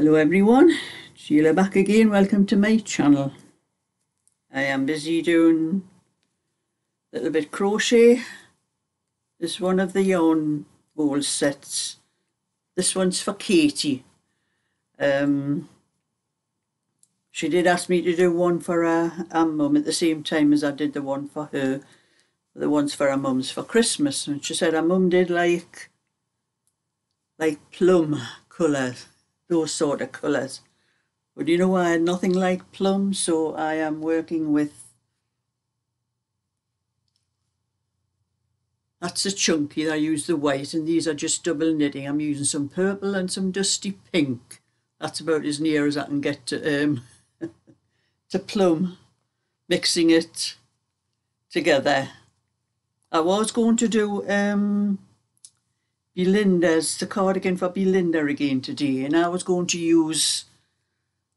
Hello everyone, Sheila back again. Welcome to my channel. I am busy doing a little bit crochet. This is one of the yarn ball sets. This one's for Katie. She did ask me to do one for her mum at the same time as I did the one for her. The ones for her mum's for Christmas, and she said her mum did like plum colours, those sort of colours. But you know, I had nothing like plum, so I am working with, that's a chunky. I use the white, and these are just double knitting. I'm using some purple and some dusty pink. That's about as near as I can get to to plum, mixing it together. I was going to do Belinda's, the cardigan for Belinda again today, and I was going to use,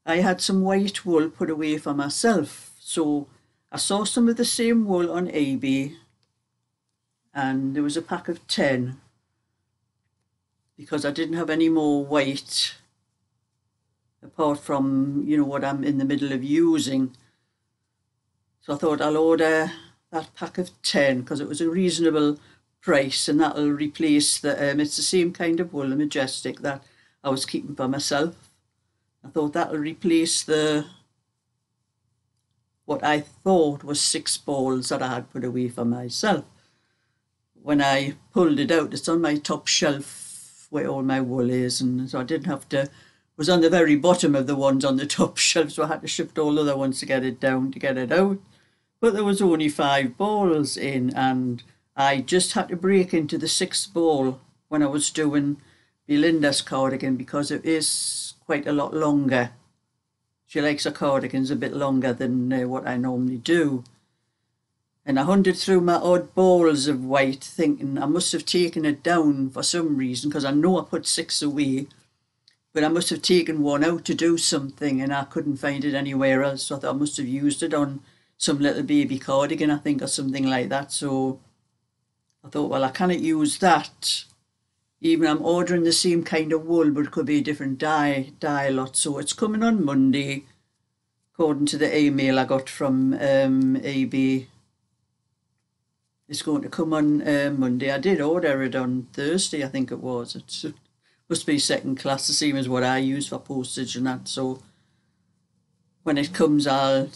I had some white wool put away for myself, so I saw some of the same wool on eBay, and there was a pack of 10 because I didn't have any more white apart from, you know, what I'm in the middle of using. So I thought I'll order that pack of 10 because it was a reasonable price, and that'll replace the it's the same kind of wool, the Majestic, that I was keeping for myself. I thought that'll replace the what I thought was 6 balls that I had put away for myself. When I pulled it out, it's on my top shelf where all my wool is, and so I didn't have to, it was on the very bottom of the ones on the top shelf, so I had to shift all the other ones to get it down to get it out. But there was only 5 balls in, and I just had to break into the 6th ball when I was doing Belinda's cardigan because it is quite a lot longer. She likes her cardigans a bit longer than what I normally do. And I hunted through my odd balls of white, thinking I must have taken it down for some reason, because I know I put 6 away, but I must have taken one out to do something and I couldn't find it anywhere else. So I thought I must have used it on some little baby cardigan, I think, or something like that. So I thought, well, I cannot use that. Even I'm ordering the same kind of wool, but it could be a different dye lot. So it's coming on Monday, according to the email I got from eBay. It's going to come on Monday. I did order it on Thursday, I think it was. It must be second class, the same as what I use for postage and that. So when it comes, I'll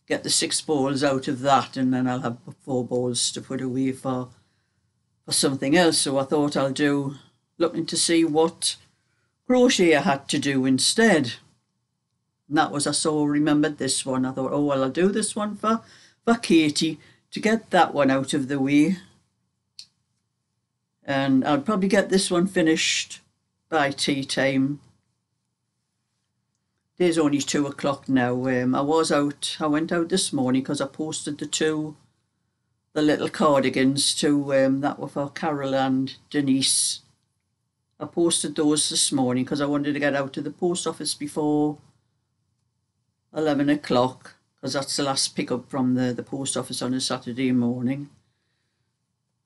get the 6 balls out of that, and then I'll have 4 balls to put away for something else. So I thought I'll do, looking to see what crochet I had to do instead. And that was, I remembered this one. I thought, oh, well, I'll do this one for Katie to get that one out of the way. And I'll probably get this one finished by tea time. It's only 2 o'clock now. I went out this morning because I posted the little cardigans to, that were for Carol and Denise. I posted those this morning because I wanted to get out to the post office before 11 o'clock, because that's the last pickup from the post office on a Saturday morning,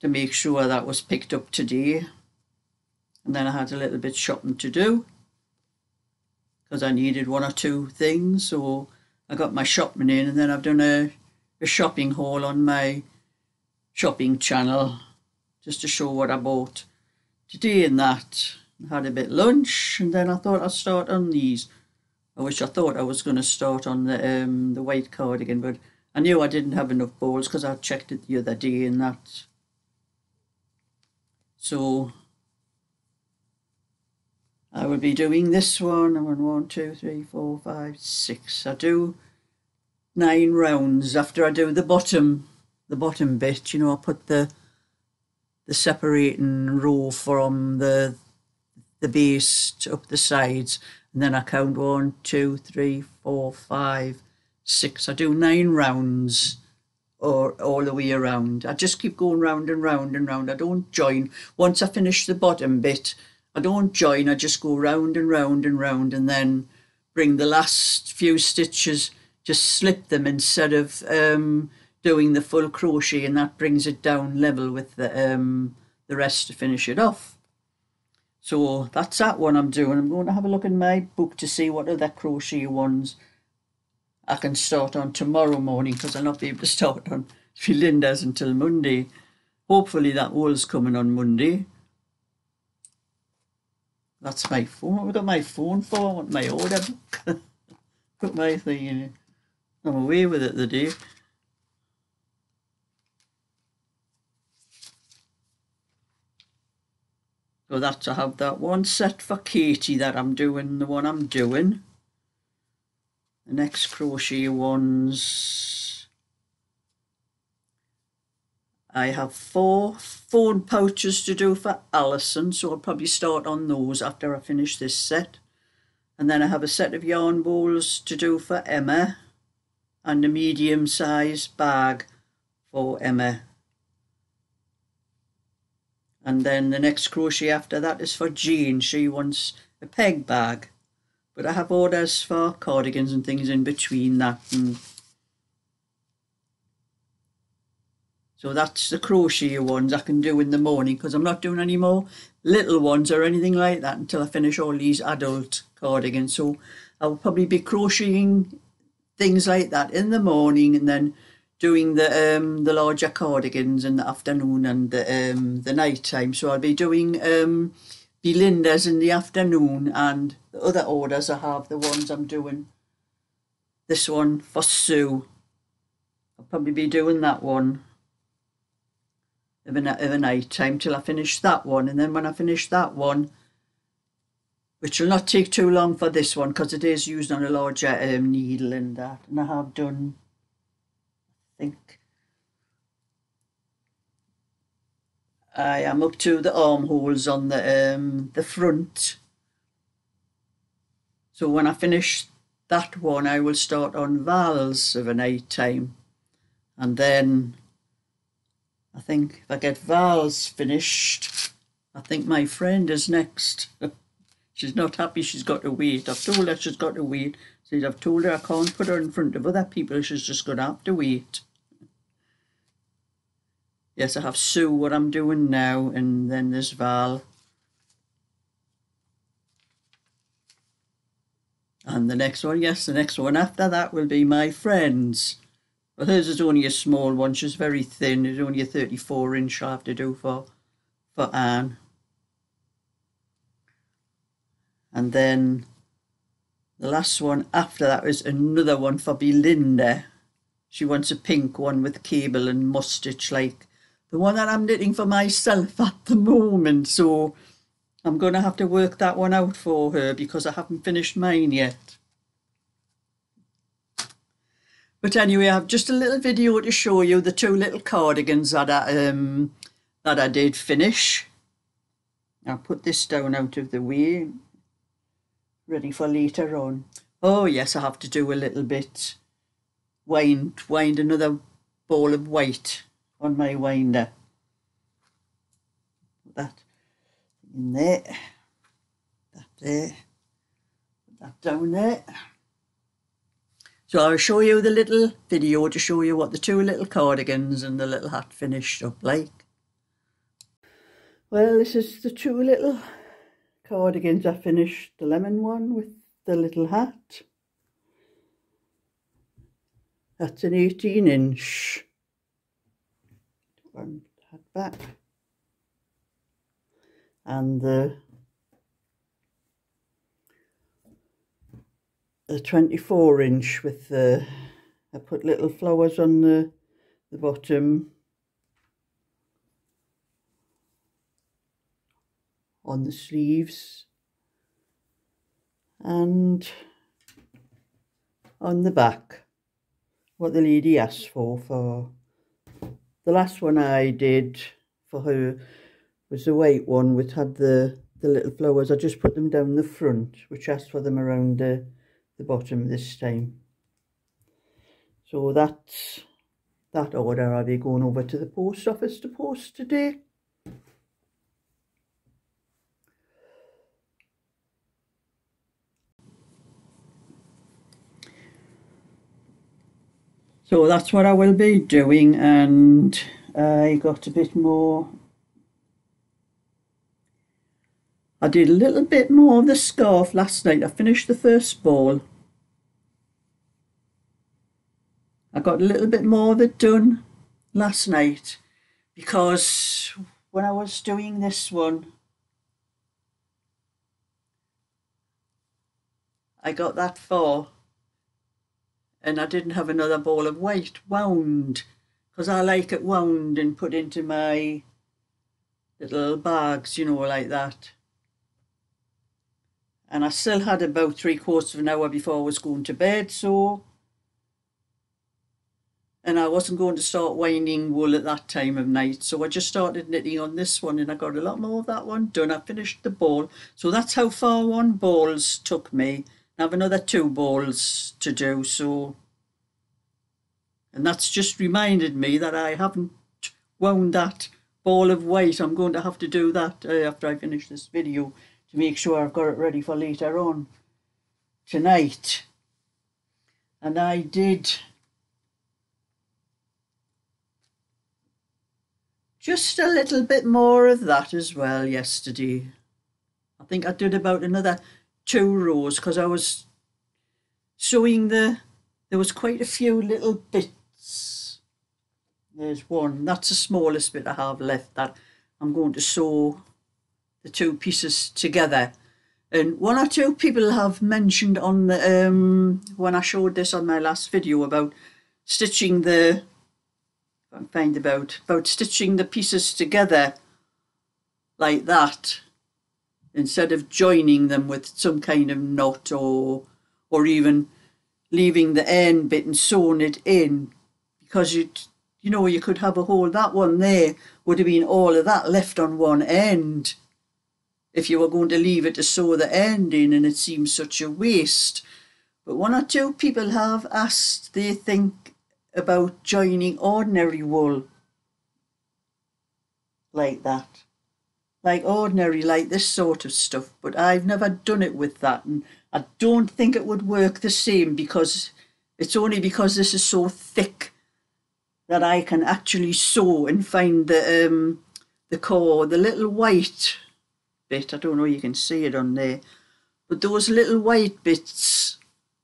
to make sure that was picked up today. And then I had a little bit shopping to do, because I needed 1 or 2 things, so I got my shopping in, and then I've done a shopping haul on my shopping channel just to show what I bought today and that. I had a bit of lunch, and then I thought I'd start on these. I thought I was going to start on the white cardigan, but I knew I didn't have enough balls because I checked it the other day and that. So I will be doing this one. 1, 2, 3, 4, 5, 6. I do 9 rounds after I do the bottom bit. You know, I put the separating row from the base up the sides, and then I count 1, 2, 3, 4, 5, 6. I do 9 rounds or all the way around. I just keep going round and round and round. I don't join. Once I finish the bottom bit, I don't join. I just go round and round and round, and then bring the last few stitches, just slip them instead of doing the full crochet, and that brings it down level with the rest to finish it off. So that's that one I'm doing. I'm going to have a look in my book to see what other crochet ones I can start on tomorrow morning, because I'll not be able to start on Linda's until Monday. Hopefully that wool's coming on Monday. That's my phone. What have I got my phone for? I want my order book. Put my thing in it. I'm away with it the day. So that's, I have that one set for Katie that I'm doing, the one I'm doing. The next crochet ones, I have 4 phone pouches to do for Alison, so I'll probably start on those after I finish this set. And then I have a set of yarn bowls to do for Emma, and a medium size bag for Emma. And then the next crochet after that is for Jean. She wants a peg bag. But I have orders for cardigans and things in between that. And so that's the crochet ones I can do in the morning, because I'm not doing any more little ones or anything like that until I finish all these adult cardigans. So I'll probably be crocheting things like that in the morning, and then doing the larger cardigans in the afternoon and the night time. So I'll be doing Belinda's in the afternoon, and the other orders I have, the ones I'm doing. This one for Sue, I'll probably be doing that one of a night time till I finish that one. And then when I finish that one, which will not take too long for this one because it is used on a larger needle and that, and I have done, I think I am up to the armholes on the front. So when I finish that one, I will start on Val's of a night time, and then I think if I get Val's finished, I think my friend is next. She's not happy she's got to wait. I've told her she's got to wait. So I've told her I can't put her in front of other people. She's just going to have to wait. Yes, I have Sue, what I'm doing now, and then there's Val. And the next one, yes, the next one after that will be my friend's. Well, hers is only a small one. She's very thin. It's only a 34-inch I have to do for Anne. And then the last one after that is another one for Belinda. She wants a pink one with cable and must-stitch, like the one that I'm knitting for myself at the moment. So I'm going to have to work that one out for her because I haven't finished mine yet. But anyway, I have just a little video to show you the 2 little cardigans that I did finish. I'll put this down out of the way, ready for later on. Oh yes, I have to do a little bit, wind another ball of white on my winder. Put that in there, that there, put that down there. So I'll show you the little video to show you what the 2 little cardigans and the little hat finished up like. Well, this is the 2 little cardigans I finished. The lemon one with the little hat. That's an 18-inch. One hat back. And the 24-inch with the, I put little flowers on the bottom, on the sleeves, and on the back, what the lady asked for. The last one I did for her was the white one, which had the little flowers. I just put them down the front, which asked for them around the bottom this time. So that's that order. I'll be going over to the post office to post today. So that's what I will be doing, and I got a bit more. I did a little bit more of the scarf last night. I finished the first ball. I got a little bit more of it done last night because when I was doing this one, I got that far and I didn't have another ball of white wound, because I like it wound and put into my little bags, you know, like that. And I still had about 3/4 of an hour before I was going to bed, and I wasn't going to start winding wool at that time of night, so I just started knitting on this one, and I got a lot more of that one done. I finished the ball, so that's how far one ball's took me. I have another 2 balls to do, and that's just reminded me that I haven't wound that ball of white. I'm going to have to do that after I finish this video to make sure I've got it ready for later on tonight. And I did just a little bit more of that as well yesterday. I think I did about another 2 rows because I was sewing there was quite a few little bits. There's one, that's the smallest bit I have left, that I'm going to sew the 2 pieces together. And 1 or 2 people have mentioned on the when I showed this on my last video about stitching the, if I can find about stitching the pieces together like that instead of joining them with some kind of knot, or even leaving the end bit and sewing it in, because you know, you could have a hole. That one there would have been all of that left on one end if you were going to leave it to sew the end in, and it seems such a waste. But 1 or 2 people have asked, they think about joining ordinary wool like that, like ordinary, like this sort of stuff, but I've never done it with that, and I don't think it would work the same, because it's only because this is so thick that I can actually sew and find the core, the little white bit. I don't know, you can see it on there, but those little white bits,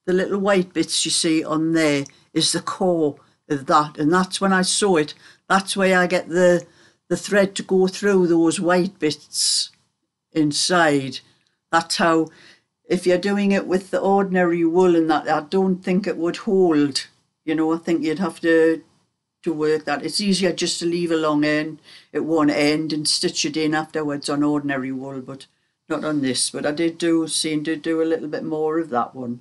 the little white bits you see on there is the core of that, and that's when I sew it, that's where I get the thread to go through those white bits inside. That's how, if you're doing it with the ordinary wool and that, I don't think it would hold, you know. I think you'd have to work that. It's easier just to leave a long end at one end and stitch it in afterwards on ordinary wool, but not on this. But I did seem to do a little bit more of that one.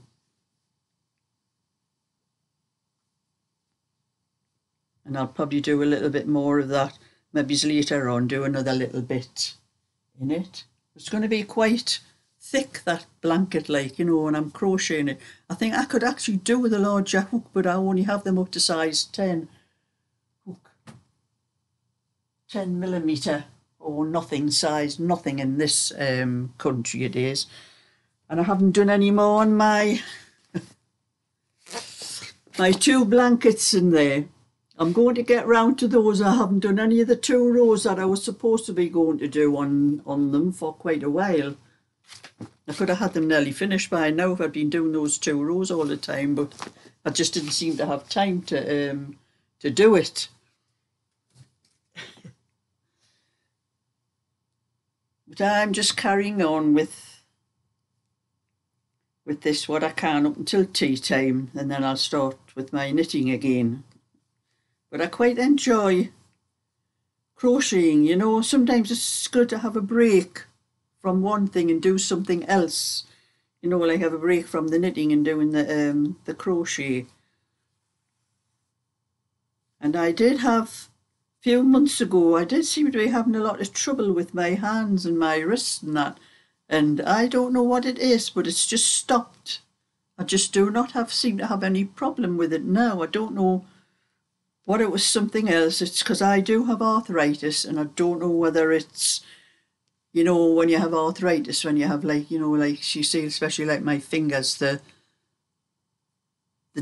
And I'll probably do a little bit more of that maybe later on, do another little bit in it. It's going to be quite thick, that blanket, like, you know, when I'm crocheting it. I think I could actually do with a larger hook, but I only have them up to size 10 hook, 10mm or nothing, size nothing in this country it is. And I haven't done any more on my 2 blankets in there. I'm going to get round to those. I haven't done any of the 2 rows that I was supposed to be going to do on them for quite a while. I could have had them nearly finished by now if I'd been doing those 2 rows all the time, but I just didn't seem to have time to do it. But I'm just carrying on with this what I can up until tea time, and then I'll start with my knitting again. But I quite enjoy crocheting, you know. Sometimes it's good to have a break from one thing and do something else, you know, like have a break from the knitting and doing the crochet. And I did have, a few months ago, I did seem to be having a lot of trouble with my hands and my wrists and that, and I don't know what it is, but it's just stopped. I just do not seem to have any problem with it now. I don't know what it was, something else. It's because I do have arthritis, and I don't know whether it's, you know, when you have arthritis, when you have, like, you know, like she said, especially like my fingers, the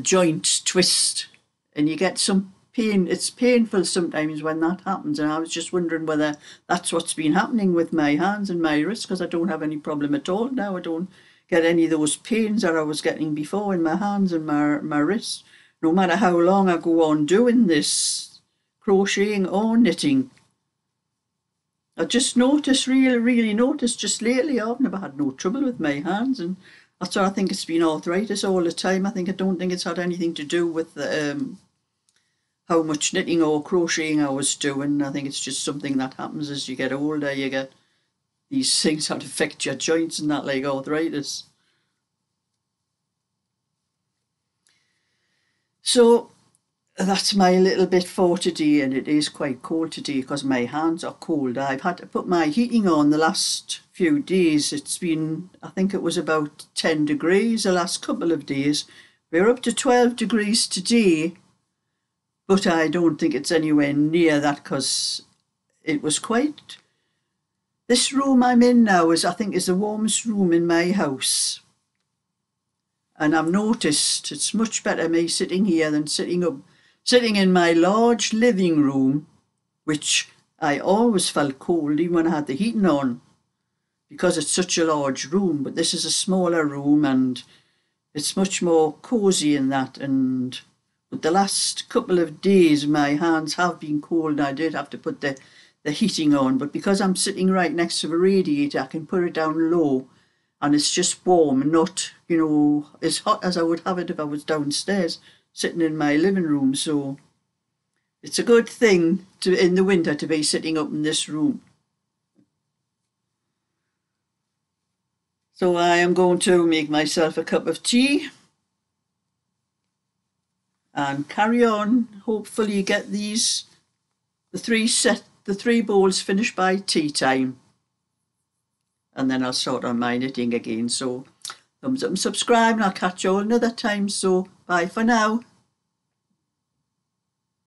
joints twist, and you get some it's painful sometimes when that happens, and I was just wondering whether that's what's been happening with my hands and my wrists, because I don't have any problem at all now. I don't get any of those pains that I was getting before in my hands and my wrists, no matter how long I go on doing this crocheting or knitting. I just noticed, really noticed just lately, I've never had no trouble with my hands, and that's why I think it's been arthritis all the time. I don't think it's had anything to do with how much knitting or crocheting I was doing. I think it's just something that happens as you get older. You get these things that affect your joints and that, like arthritis. So that's my little bit for today, and it is quite cold today because my hands are cold. I've had to put my heating on the last few days. It's been, I think it was about 10 degrees the last couple of days. We're up to 12 degrees today, but I don't think it's anywhere near that because it was quite... This room I'm in now I think is the warmest room in my house. And I've noticed it's much better me sitting here than sitting in my large living room, which I always felt cold even when I had the heating on, because it's such a large room. But this is a smaller room and it's much more cosy in that. And but the last couple of days my hands have been cold, and I did have to put the heating on. But because I'm sitting right next to the radiator, I can put it down low, and it's just warm, not, you know, as hot as I would have it if I was downstairs sitting in my living room. So it's a good thing in the winter to be sitting up in this room. So I am going to make myself a cup of tea and carry on. Hopefully get the three bowls finished by tea time, and then I'll start on my knitting again. So thumbs up and subscribe, and I'll catch you all another time. So bye for now.